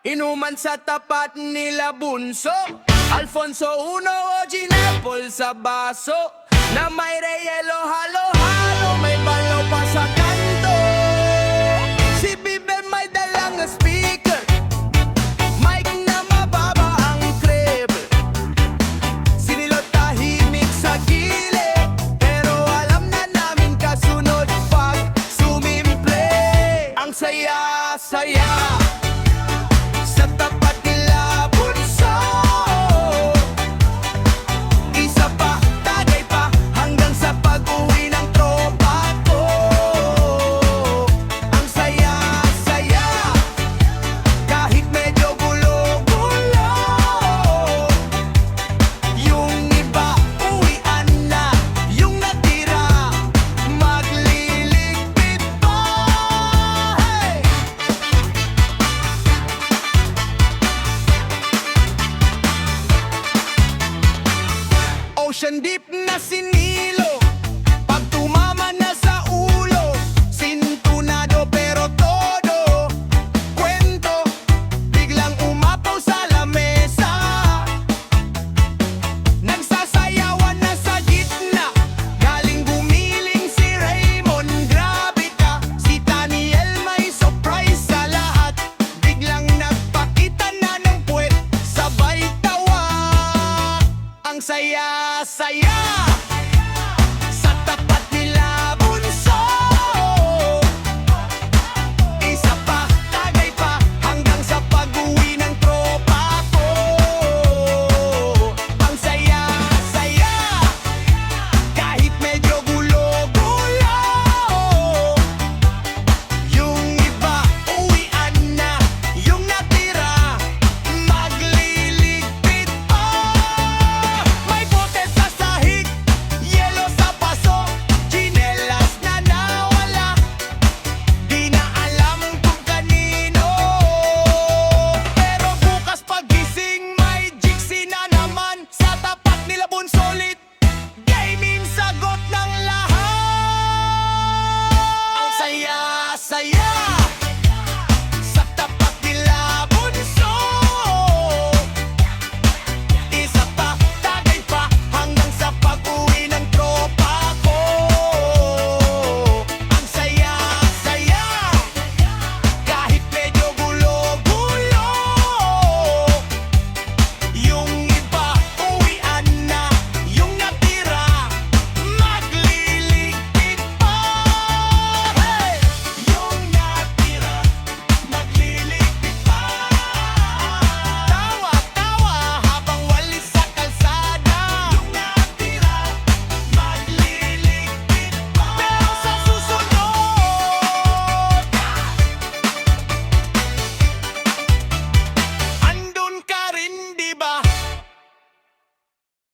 Inuman sa tapat nila bunso, Alfonso Uno o Ginepol sa baso, na may reyelo halo-halo, may balaw pa sa kanto. Si Bibe may dalang speaker, mic na mababa ang treble. Sinilot tahimik sa gilid, pero alam na namin kasunod pag sumimple. Ang saya-saya sa tapat nila bunso, isa pa, tagay pa, hanggang sa pag-uwi ng tropa ko. Ang saya-saya, kahit medyo gulo-gulo. Yung iba, uwian na, yung natira, magliligpit pa. Hey! Ocean deep